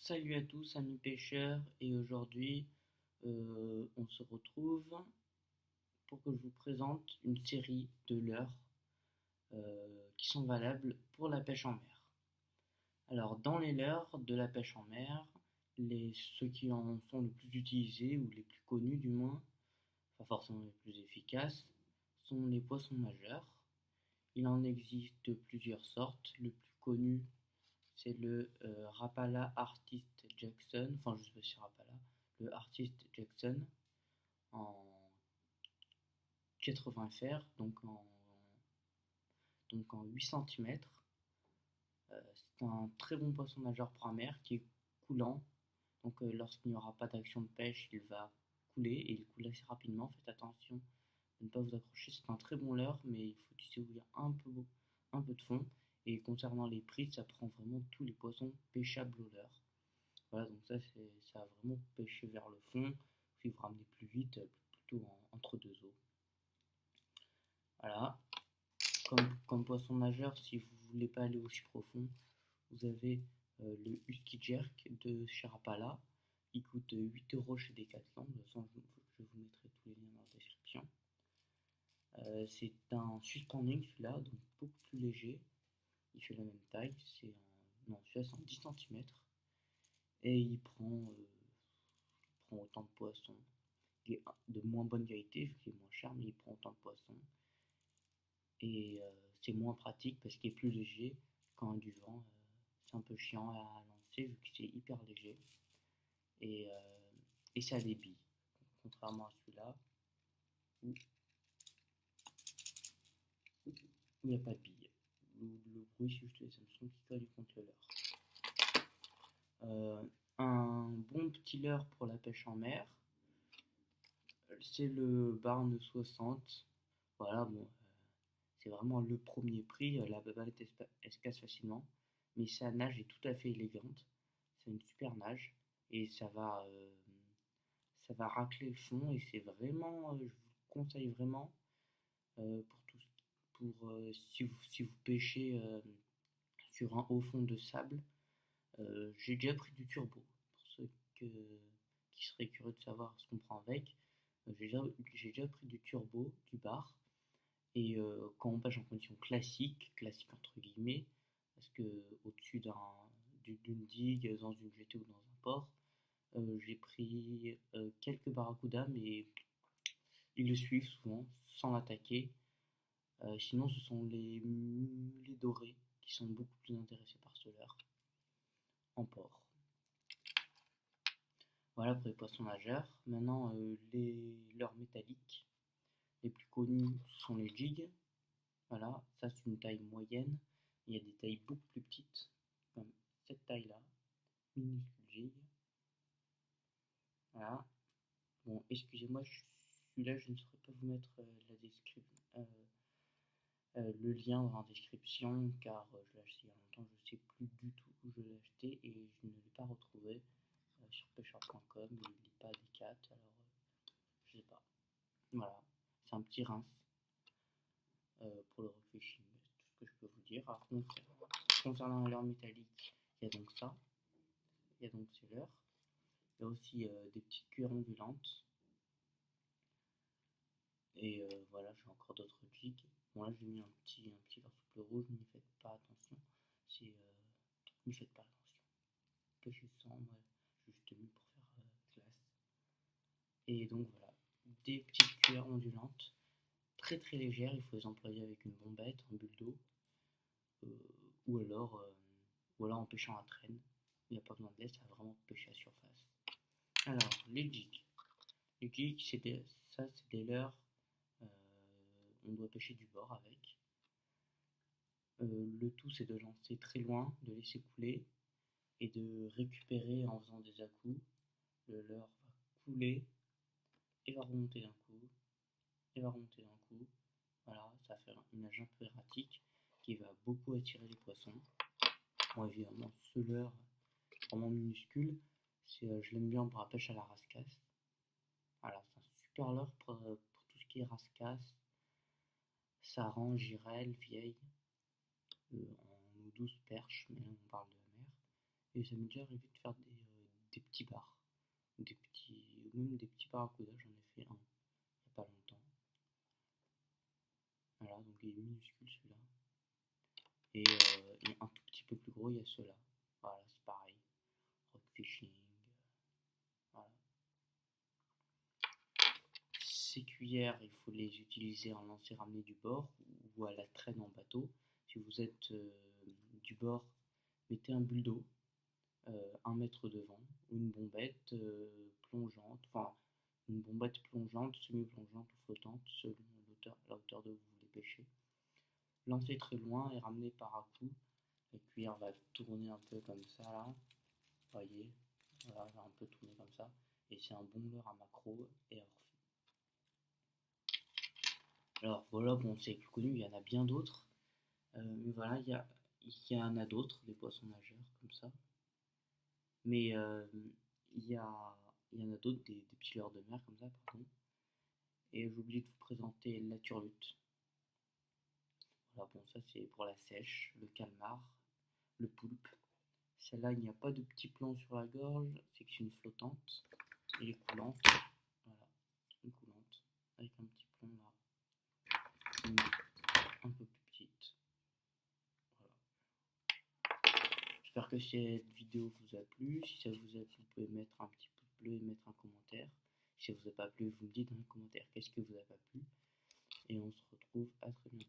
Salut à tous, amis pêcheurs, et aujourd'hui on se retrouve pour que je vous présente une série de leurres qui sont valables pour la pêche en mer. Alors, dans les leurres de la pêche en mer, ceux qui en sont le plus utilisés, ou les plus connus du moins, pas forcément les plus efficaces, sont les poissons nageurs. Il en existe plusieurs sortes. Le plus connu, c'est le Rapala Artist Jackson, enfin je sais pas si Rapala, le Artist Jackson en 80 fers, donc en 8 cm. C'est un très bon poisson nageur pour la mer qui est coulant, donc lorsqu'il n'y aura pas d'action de pêche, il va couler et il coule assez rapidement. Faites attention de ne pas vous accrocher, c'est un très bon leurre, mais il faut utiliser où il y a un peu de fond. Et concernant les prix, ça prend vraiment tous les poissons pêchables au leurre. Voilà, donc ça va vraiment pêcher vers le fond, puis vous ramener plus vite, plutôt entre deux eaux. Voilà, comme poisson nageur, si vous ne voulez pas aller aussi profond, vous avez le Husky Jerk de chez Rapala. Il coûte 8 € chez Decathlon. De toute façon, je vous mettrai tous les liens dans la description. C'est un suspending celui-là, donc beaucoup plus léger. Il fait la même taille, non, celui-là c'est en 10 cm. Et il prend autant de poissons. Il est de moins bonne qualité vu qu'il est moins cher, mais il prend autant de poissons. Et c'est moins pratique parce qu'il est plus léger. Quand il y a du vent, c'est un peu chiant à lancer vu que c'est hyper léger. Et ça a des billes. Contrairement à celui-là où il n'y a pas de billes. Le bruit, c'est juste les hameçons qui collent contre le leurre. Un bon petit leurre pour la pêche en mer, c'est le Barne 60. Voilà, bon, c'est vraiment le premier prix. La babalette elle se casse facilement, mais sa nage est tout à fait élégante. C'est une super nage et ça va racler le fond et c'est vraiment, je vous conseille vraiment pour tout, si vous pêchez sur un haut fond de sable. J'ai déjà pris du turbo pour ceux qui seraient curieux de savoir ce qu'on prend avec. J'ai déjà pris du turbo, du bar. Et quand on pêche en conditions classiques entre guillemets, parce que au-dessus d'une digue, dans une jetée ou dans un port, j'ai pris quelques barracudas, mais ils le suivent souvent sans l'attaquer. Sinon, ce sont les dorés qui sont beaucoup plus intéressés par ce leurre en port. Voilà pour les poissons nageurs. Maintenant, les leurres métalliques les plus connus sont les jigs. Voilà, ça c'est une taille moyenne. Il y a des tailles beaucoup plus petites, comme cette taille-là, minuscule jig. Voilà. Bon, excusez-moi, celui-là, je ne saurais pas vous mettre le lien dans la description, car je l'ai acheté il y a longtemps, je ne sais plus du tout où je l'ai acheté et je ne l'ai pas retrouvé sur pêcheur.com. Il n'est pas Decat, alors je sais pas. Voilà, c'est un petit rince pour le rock fishing, c'est tout ce que je peux vous dire. Alors, concernant les leurres métalliques, il y a donc ça, il y a donc ces leurres. Il y a aussi des petites cuillères ondulantes. Et voilà, j'ai encore d'autres jigs. Bon, là j'ai mis un petit leurre souple rouge, n'y faites pas attention. N'y faites pas attention. Pêchez sans, moi, juste mis pour faire classe. Et donc voilà, des petites cuillères ondulantes, très très légères. Il faut les employer avec une bombette, en bulle d'eau, ou alors en pêchant à traîne. Il n'y a pas besoin de l'aide, ça va vraiment pêcher à surface. Alors, les jigs. Les jigs, c'est des leurres. On doit pêcher du bord avec. Le tout, c'est de lancer très loin, de laisser couler et de récupérer en faisant des à-coups. Le leurre va couler et va remonter d'un coup, et va remonter d'un coup. Voilà, ça fait une nage un peu erratique qui va beaucoup attirer les poissons. Bon, évidemment, ce leurre vraiment minuscule, je l'aime bien pour la pêche à la rascasse. Voilà, c'est un super leurre pour tout ce qui est rascasse, saran, girelle, vieille, en eau douce, perche, mais là on parle de la mer. Et ça m'est déjà arrivé de faire des petits bars, même des petits barracudas, j'en ai fait un il n'y a pas longtemps. Voilà, donc il est minuscule celui-là. Et un tout petit peu plus gros, il y a ceux-là. Voilà, c'est pareil. Rock fishing. Voilà. Ces cuillères, il faut les utiliser en lancer ramener du bord ou à la traîne en bateau. Si vous êtes du bord, mettez un bulles d'eau 1 mètre devant ou une bombette plongeante, enfin une bombette plongeante, semi-plongeante ou flottante selon la hauteur de où vous voulez pêcher. Lancez très loin et ramenez par à coup. La cuillère va tourner un peu comme ça là, voyez, voilà, va un peu tourner comme ça. Et c'est un bon leurre à maquereau et à orphelin. Alors voilà, bon, c'est plus connu, il y en a bien d'autres. Mais voilà, il y en a d'autres, des poissons nageurs comme ça. Mais il y, a, il y en a d'autres, des petits leurres de mer comme ça, pardon. Et j'ai oublié de vous présenter la turlute. Voilà, bon, ça c'est pour la sèche, le calmar, le poulpe. Celle-là, il n'y a pas de petit plan sur la gorge, c'est que c'est une flottante. Elle est coulante. Voilà, une coulante. Avec un petit plomb là. Un peu plus petite. Voilà. J'espère que cette vidéo vous a plu. Si ça vous a plu, vous pouvez mettre un petit pouce bleu et mettre un commentaire. Si ça vous a pas plu, vous me dites dans les commentaires qu'est-ce que vous a pas plu. Et on se retrouve à très bientôt.